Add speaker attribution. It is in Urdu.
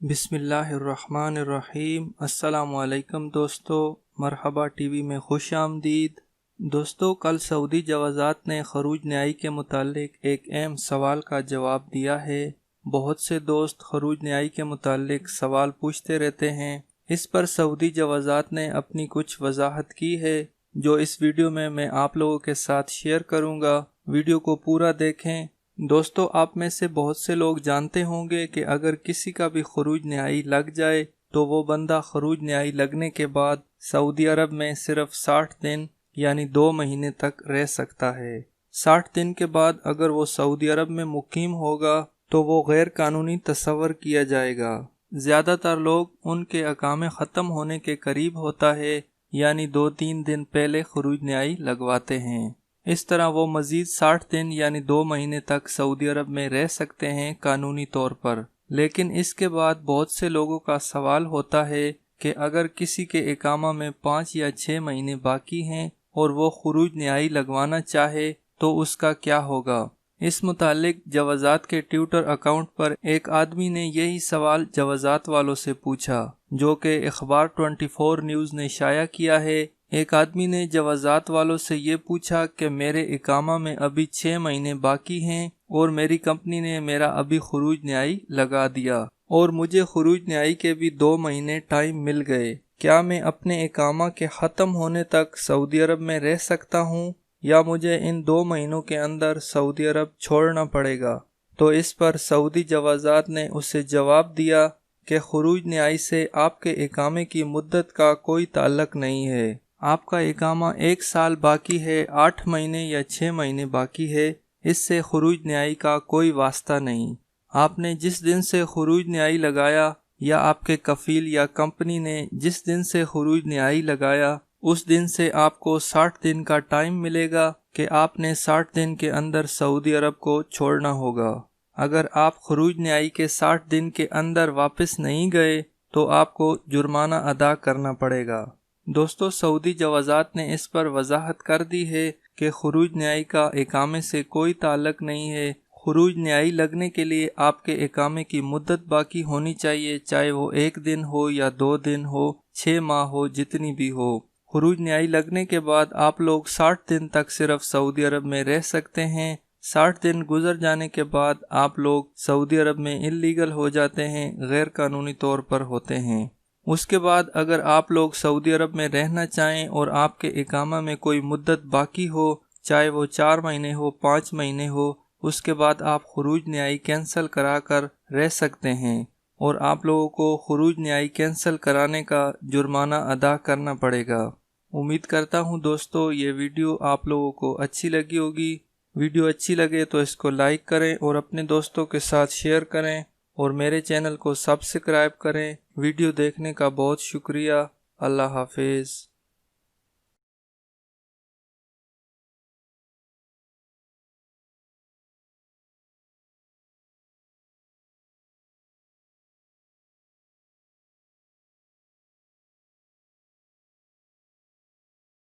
Speaker 1: بسم اللہ الرحمن الرحیم۔ السلام علیکم دوستو، مرحبا ٹی وی میں خوش آمدید۔ دوستو، کل سعودی جوازات نے خروج نہائی کے متعلق ایک اہم سوال کا جواب دیا ہے۔ بہت سے دوست خروج نہائی کے متعلق سوال پوچھتے رہتے ہیں۔ اس پر سعودی جوازات نے اپنی کچھ وضاحت کی ہے جو اس ویڈیو میں آپ لوگوں کے ساتھ شیئر کروں گا۔ ویڈیو کو پورا دیکھیں۔ دوستو، آپ میں سے بہت سے لوگ جانتے ہوں گے کہ اگر کسی کا بھی خروج نہائی لگ جائے تو وہ بندہ خروج نہائی لگنے کے بعد سعودی عرب میں صرف 60 دن یعنی 2 مہینے تک رہ سکتا ہے۔ 60 دن کے بعد اگر وہ سعودی عرب میں مقیم ہوگا تو وہ غیر قانونی تصور کیا جائے گا۔ زیادہ تر لوگ ان کے اقامے ختم ہونے کے قریب ہوتا ہے یعنی 2-3 دن پہلے خروج نہائی لگواتے ہیں۔ اس طرح وہ مزید 60 دن یعنی 2 مہینے تک سعودی عرب میں رہ سکتے ہیں قانونی طور پر۔ لیکن اس کے بعد بہت سے لوگوں کا سوال ہوتا ہے کہ اگر کسی کے اقامہ میں 5 یا 6 مہینے باقی ہیں اور وہ خروج نہائی لگوانا چاہے تو اس کا کیا ہوگا؟ اس متعلق جوازات کے ٹویٹر اکاؤنٹ پر ایک آدمی نے یہی سوال جوازات والوں سے پوچھا، جو کہ اخبار 24 نیوز نے شائع کیا ہے۔ ایک آدمی نے جوازات والوں سے یہ پوچھا کہ میرے اقامہ میں ابھی 6 مہینے باقی ہیں اور میری کمپنی نے میرا ابھی خروج نہائی لگا دیا اور مجھے خروج نہائی کے بھی 2 مہینے ٹائم مل گئے۔ کیا میں اپنے اقامہ کے ختم ہونے تک سعودی عرب میں رہ سکتا ہوں یا مجھے ان 2 مہینوں کے اندر سعودی عرب چھوڑنا پڑے گا؟ تو اس پر سعودی جوازات نے اسے جواب دیا کہ خروج نہائی سے آپ کے اقامے کی مدت کا کوئی تعلق نہیں ہے۔ آپ کا اقامہ 1 سال باقی ہے، 8 مہینے یا 6 مہینے باقی ہے، اس سے خروج نہائی کا کوئی واسطہ نہیں۔ آپ نے جس دن سے خروج نہائی لگایا یا آپ کے کفیل یا کمپنی نے جس دن سے خروج نہائی لگایا اس دن سے آپ کو 60 دن کا ٹائم ملے گا کہ آپ نے 60 دن کے اندر سعودی عرب کو چھوڑنا ہوگا۔ اگر آپ خروج نہائی کے 60 دن کے اندر واپس نہیں گئے تو آپ کو جرمانہ ادا کرنا پڑے گا۔ دوستو، سعودی جوازات نے اس پر وضاحت کر دی ہے کہ خروج نہائی کا اقامے سے کوئی تعلق نہیں ہے۔ خروج نہائی لگنے کے لیے آپ کے اقامے کی مدت باقی ہونی چاہیے، چاہے وہ 1 دن ہو یا 2 دن ہو، 6 ماہ ہو، جتنی بھی ہو۔ خروج نہائی لگنے کے بعد آپ لوگ 60 دن تک صرف سعودی عرب میں رہ سکتے ہیں۔ 60 دن گزر جانے کے بعد آپ لوگ سعودی عرب میں انلیگل ہو جاتے ہیں، غیر قانونی طور پر ہوتے ہیں۔ اس کے بعد اگر آپ لوگ سعودی عرب میں رہنا چاہیں اور آپ کے اقامہ میں کوئی مدت باقی ہو، چاہے وہ 4 مہینے ہو، 5 مہینے ہو، اس کے بعد آپ خروج نہائی کینسل کرا کر رہ سکتے ہیں اور آپ لوگوں کو خروج نہائی کینسل کرانے کا جرمانہ ادا کرنا پڑے گا۔ امید کرتا ہوں دوستو یہ ویڈیو آپ لوگوں کو اچھی لگی ہوگی۔ ویڈیو اچھی لگے تو اس کو لائک کریں اور اپنے دوستوں کے ساتھ شیئر کریں اور میرے چینل کو سبسکرائب کریں۔ ویڈیو دیکھنے کا بہت شکریہ۔ اللہ حافظ۔